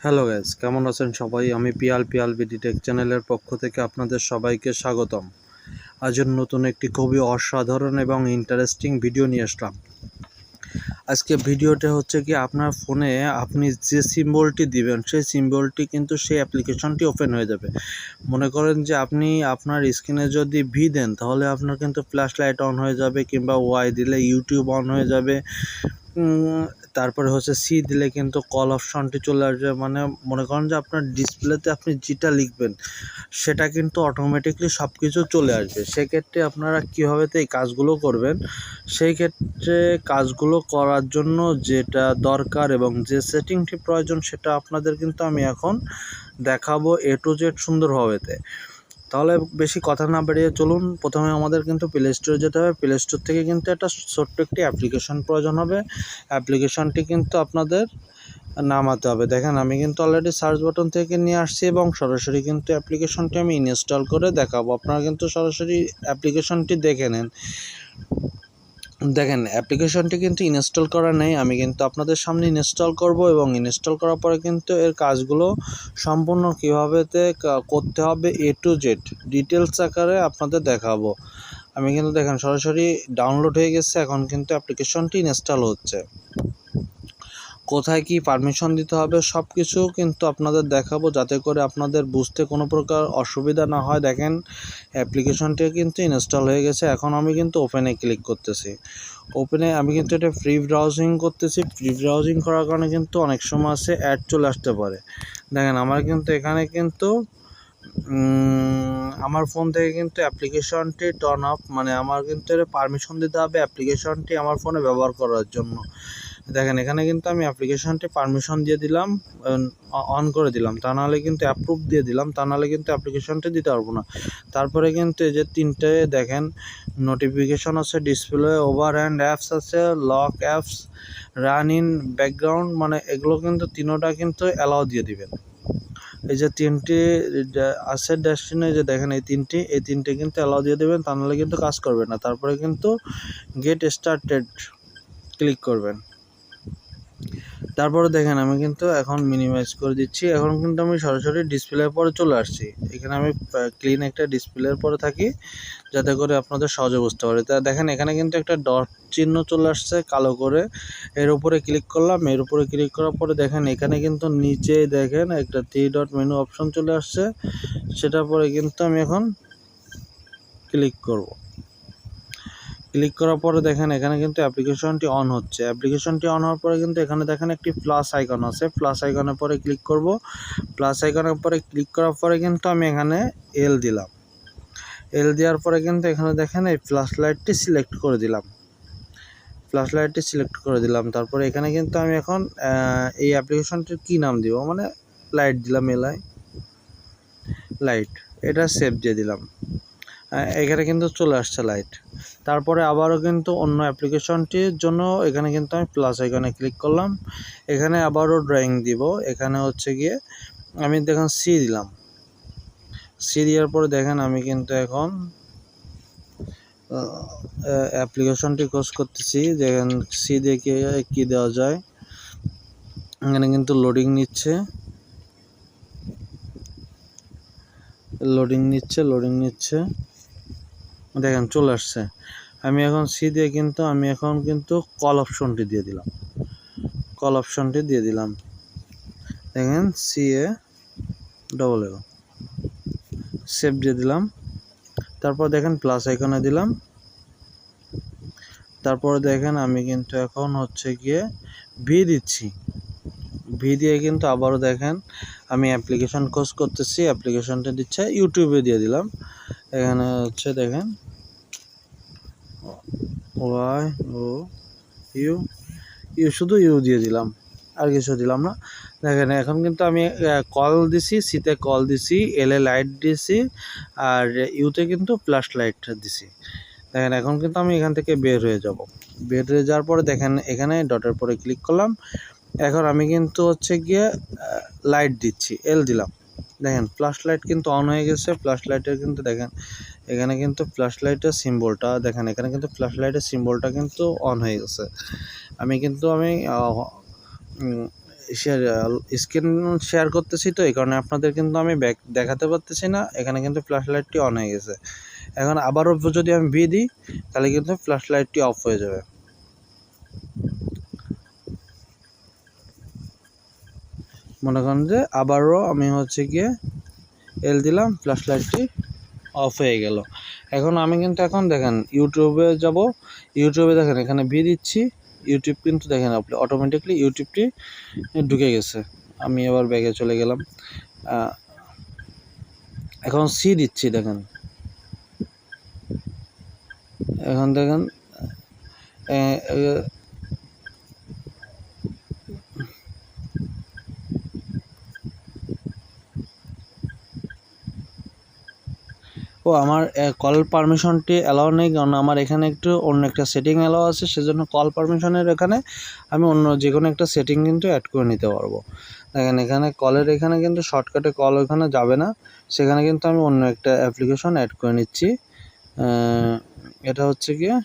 Hello guys, কেমন আছেন সবাই? আমি পিয়াল বিডি টেক চ্যানেলের পক্ষ থেকে আপনাদের সবাইকে স্বাগতম। আজের নতুন একটি খুবই অসাধারণ এবং ইন্টারেস্টিং ভিডিও নিয়ে আসলাম। আজকে ভিডিওটা হচ্ছে কি, আপনার ফোনে আপনি যে সিম্বলটি দিবেন সেই সিম্বলটি কিন্তু সেই অ্যাপ্লিকেশনটি ওপেন হয়ে যাবে। মনে করেন যে আপনি আপনার স্ক্রিনে যদি ভি দেন তাহলে আপনার কিন্তু ফ্ল্যাশ লাইট অন হয়ে যাবে, কিংবা ওয়াই দিলে ইউটিউব অন হয়ে যাবে। তারপরে হচ্ছে সি দিলে কিন্তু কল অপশনটি চলে আসবে। মানে মনে করেন যে আপনার ডিসপ্লেতে আপনি যেটা লিখবেন সেটা কিন্তু অটোমেটিকলি সব কিছু চলে আসবে। সেক্ষেত্রে আপনারা কীভাবে এই কাজগুলো করবেন, সেই ক্ষেত্রে কাজগুলো করার জন্য যেটা দরকার এবং যে সেটিংটি প্রয়োজন সেটা আপনাদের কিন্তু আমি এখন দেখাবো A to Z সুন্দরভাবেতে। তাহলে বেশি কথা না বাড়িয়ে চলুন, প্রথমে আমাদের কিন্তু প্লে স্টোরে যেতে হবে। প্লে স্টোর থেকে কিন্তু একটা ছোট্ট একটি অ্যাপ্লিকেশন প্রয়োজন হবে। অ্যাপ্লিকেশনটি কিন্তু আপনাদের নামাতে হবে। দেখেন, আমি কিন্তু অলরেডি সার্চ বাটন থেকে নিয়ে আসছি এবং সরাসরি কিন্তু অ্যাপ্লিকেশনটি আমি ইনস্টল করে দেখাবো। আপনারা কিন্তু সরাসরি অ্যাপ্লিকেশনটি দেখে নেন। দেখেন, অ্যাপ্লিকেশনটি কিন্তু ইনস্টল করা নেই, আমি কিন্তু আপনাদের সামনে ইনস্টল করব এবং ইনস্টল করার পরে কিন্তু এর কাজগুলো সম্পূর্ণ কীভাবে করতে হবে A to Z ডিটেলস আকারে আপনাদের দেখাবো। আমি কিন্তু দেখেন সরাসরি ডাউনলোড হয়ে গেছে, এখন কিন্তু অ্যাপ্লিকেশনটি ইনস্টল হচ্ছে। কোথায় কি পারমিশন দিতে হবে সব কিছু কিন্তু আপনাদের দেখাবো, যাতে করে আপনাদের বুঝতে কোনো প্রকার অসুবিধা না হয়। দেখেন, অ্যাপ্লিকেশনটি কিন্তু ইনস্টল হয়ে গেছে। এখন আমি কিন্তু ওপেনে ক্লিক করতেছি। ওপেনে আমি কিন্তু এটা ফ্রি ব্রাউজিং করতেছি। ফ্রি ব্রাউজিং করার কারণে কিন্তু অনেক সময় আছে অ্যাড চলে আসতে পারে। দেখেন, আমার কিন্তু এখানে কিন্তু আমার ফোন থেকে কিন্তু অ্যাপ্লিকেশনটি টার্ন অফ, মানে আমার কিন্তু এর পারমিশন দিতে হবে অ্যাপ্লিকেশনটি আমার ফোনে ব্যবহার করার জন্য। দেখেন, এখানে কিন্তু আমি অ্যাপ্লিকেশনটি পারমিশন দিয়ে দিলাম, অন করে দিলাম, তা নাহলে কিন্তু অ্যাপ্রুভ দিয়ে দিলাম, তা নাহলে কিন্তু অ্যাপ্লিকেশনটি দিতে পারবো না। তারপরে কিন্তু এই যে তিনটে দেখেন নোটিফিকেশন আছে, ডিসপ্লে ওভার হ্যান্ড অ্যাপস আছে, lock apps, run in background, মানে এগুলো কিন্তু তিনোটা কিন্তু অ্যালাউ দিয়ে দিবেন। এই যে তিনটি আছে ডেস্টিনে, যে দেখেন এই তিনটে কিন্তু অ্যালাউ দিয়ে দেবেন, তা নাহলে কিন্তু কাজ করবে না। তারপরে কিন্তু গেট স্টার্টেড ক্লিক করবেন। তারপরে দেখেন, আমি কিন্তু এখন মিনিমাইজ করে দিচ্ছি। এখন কিন্তু আমি সরাসরি ডিসপ্লের পরে চলে আসছি। এখানে আমি ক্লিন একটা ডিসপ্লের পরে থাকি, যাতে করে আপনাদের সহজে বুঝতে পারি। তা দেখেন, এখানে কিন্তু একটা ডট চিহ্ন চলে আসছে কালো করে, এর উপরে ক্লিক করলাম। এর উপরে ক্লিক করার পরে দেখেন এখানে কিন্তু নিচে দেখেন একটা 3 ডট মেনু অপশন চলে আসছে, সেটার পরে কিন্তু আমি এখন ক্লিক করব। ক্লিক করার পরে দেখেন এখানে কিন্তু অ্যাপ্লিকেশনটি অন হচ্ছে। অ্যাপ্লিকেশনটি অন হওয়ার পরে কিন্তু এখানে দেখেন একটি প্লাস আইকন আছে, প্লাস আইকনের পরে ক্লিক করব। প্লাস আইকনের পরে ক্লিক করার পরে কিন্তু আমি এখানে এল দিলাম। এল দেওয়ার পরে কিন্তু এখানে দেখেন এই ফ্ল্যাশ লাইটটি সিলেক্ট করে দিলাম। ফ্ল্যাশ লাইটটি সিলেক্ট করে দিলাম। তারপরে এখানে কিন্তু আমি এখন এই অ্যাপ্লিকেশনটির কী নাম দিব, মানে লাইট দিলাম, এলআই লাইট, এটা সেভ দিয়ে দিলাম। এখানে কিন্তু চলে আসছে লাইট। তারপরে আবারও কিন্তু অন্য অ্যাপ্লিকেশনটির জন্য এখানে কিন্তু আমি প্লাস আইকনে ক্লিক করলাম। এখানে আবারও ড্রয়িং দিব। এখানে হচ্ছে গিয়ে আমি দেখেন সি দিলাম। সি দেওয়ার পরে দেখেন আমি কিন্তু এখন অ্যাপ্লিকেশনটি খোঁজ করতেছি। দেখেন সি দিয়ে কী দেওয়া যায়। এখানে কিন্তু লোডিং নিচ্ছে, দেখেন চলে আসছে। আমি এখন সি দিয়ে কিন্তু আমি এখন কিন্তু কল অপশনটি দিয়ে দিলাম। দেখেন CA সেভ দিয়ে দিলাম। তারপর দেখেন প্লাস আইকনে দিলাম। তারপরে দেখেন আমি কিন্তু এখন হচ্ছে গিয়ে ভি দিচ্ছি। ভি দিয়ে কিন্তু আবারও দেখেন আমি অ্যাপ্লিকেশন খোঁজ করতেছি, অ্যাপ্লিকেশনটা দিচ্ছে ইউটিউবে দিয়ে দিলাম। এখানে হচ্ছে দেখেন শুধু ইউ দিয়ে দিলাম, আর কিছু দিলাম না। দেখেন এখন কিন্তু আমি কল দিছি, সিতে কল দিছি, এলে লাইট দিছি, আর ইউতে কিন্তু ফ্ল্যাশ লাইট দিছি। দেখেন এখন কিন্তু আমি এখান থেকে বের হয়ে যাব। বের হয়ে যাওয়ার পরে দেখেন এখানে ডটের পরে ক্লিক করলাম। এখন আমি কিন্তু হচ্ছে গিয়ে লাইট দিচ্ছি, এল দিলাম। দেখেন ফ্ল্যাশ লাইট কিন্তু অন হয়ে গেছে। ফ্ল্যাশ লাইটের কিন্তু দেখেন এখানে কিন্তু ফ্ল্যাশ লাইটের সিম্বলটা দেখেন, এখানে কিন্তু ফ্ল্যাশ লাইটের সিম্বলটা কিন্তু অন হয়ে গেছে। আমি স্ক্রিন শেয়ার করতেছি, তো এই কারণে আপনাদের কিন্তু আমি ব্যাক দেখাতে পারতেছি না। এখানে কিন্তু ফ্ল্যাশ লাইটটি অন হয়ে গেছে। এখন আবারও যদি আমি বি দিই তাহলে কিন্তু ফ্ল্যাশ লাইটটি অফ হয়ে যাবে। মনে করেন যে আবারও আমি হচ্ছে গিয়ে এল দিলাম, ফ্ল্যাশ লাইটটি অফ হয়ে গেল। এখন আমি কিন্তু এখন দেখেন ইউটিউবে যাব, ইউটিউবে দেখেন এখানে বি দিচ্ছি, ইউটিউব কিন্তু দেখেন আপনি অটোমেটিকলি ইউটিউবটি ঢুকে গেছে। আমি এবার ব্যাগে চলে গেলাম, এখন সি দিচ্ছি দেখেন, এখন দেখেন আমার কল পারমিশনটি অ্যালাউ নেই, কারণ আমার এখানে একটু অন্য একটা সেটিং অ্যালাউ আছে, সেজন্য কল পারমিশনের এখানে আমি অন্য যে কোনো একটা সেটিং কিন্তু অ্যাড করে নিতে পারবো। দেখেন এখানে কলের এখানে কিন্তু শর্টকাটে কল ওখানে যাবে না, সেখানে কিন্তু আমি অন্য একটা অ্যাপ্লিকেশন অ্যাড করে নিচ্ছি। এটা হচ্ছে গিয়ে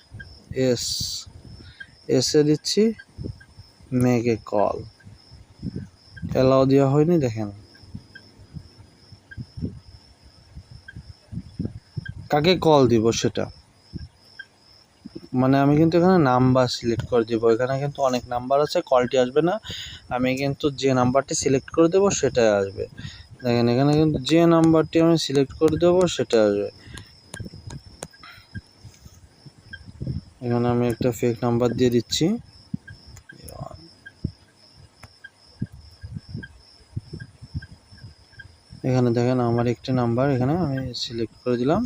এসে দিচ্ছি, মেক এ কল, অ্যালাউ দেওয়া হয়নি। দেখেন কাকে কল দিব সেটা, মানে আমি কিন্তু এখানে নাম্বার সিলেক্ট করে দেবো। এখানে কিন্তু অনেক নাম্বার আছে, কলটি আসবে না, আমি কিন্তু যে নাম্বারটি সিলেক্ট করে দেবো সেটাই আসবে। দেখেন এখানে কিন্তু যে নাম্বারটি আমি সিলেক্ট করে দেবো সেটা আসবে। এখানে আমি একটা ফেক নাম্বার দিয়ে দিচ্ছি, এখানে দেখেন আমার একটি নাম্বার এখানে আমি সিলেক্ট করে দিলাম।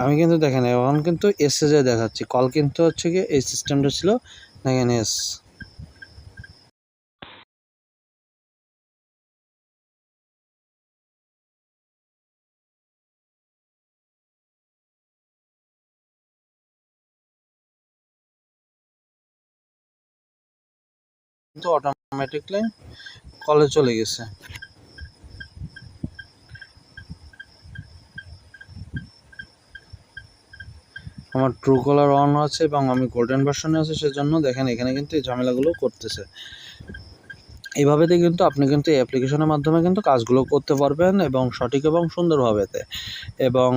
আমি কিন্তু দেখেন এখন কিন্তু এসএজে দেখাচ্ছি, কল কিন্তু হচ্ছে গিয়ে এই সিস্টেমটা ছিল। দেখেন এস, কিন্তু অটোমেটিকলি কলে চলে গেছে। আমার ট্রু কলার অন আছে এবং আমি গোল্ডেন ভার্সনে আছে, সেজন্য দেখেন এখানে কিন্তু এই ঝামেলাগুলো করতেছে। এইভাবেতে কিন্তু আপনি কিন্তু এই অ্যাপ্লিকেশনের মাধ্যমে কিন্তু কাজগুলো করতে পারবেন এবং সঠিক এবং সুন্দরভাবেতে। এবং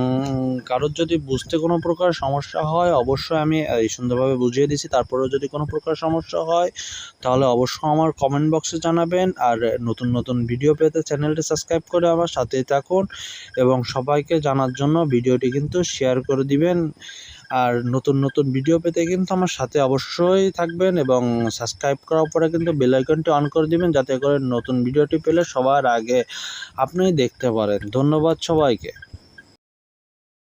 কারোর যদি বুঝতে কোনো প্রকার সমস্যা হয় অবশ্যই আমি এই সুন্দরভাবে বুঝিয়ে দিচ্ছি। তারপরেও যদি কোনো প্রকার সমস্যা হয় তাহলে অবশ্যই আমার কমেন্ট বক্সে জানাবেন। আর নতুন নতুন ভিডিও পেতে চ্যানেলটি সাবস্ক্রাইব করে আমার সাথেই থাকুন এবং সবাইকে জানার জন্য ভিডিওটি কিন্তু শেয়ার করে দিবেন। আর নতুন নতুন ভিডিও পেতে কিন্তু আমার সাথে অবশ্যই থাকবেন এবং সাবস্ক্রাইব করার পরে কিন্তু বেল আইকনটি অন করে দিবেন, যাতে করে নতুন ভিডিওটি পেলে সবার আগে আপনি দেখতে পারেন। ধন্যবাদ সবাইকে।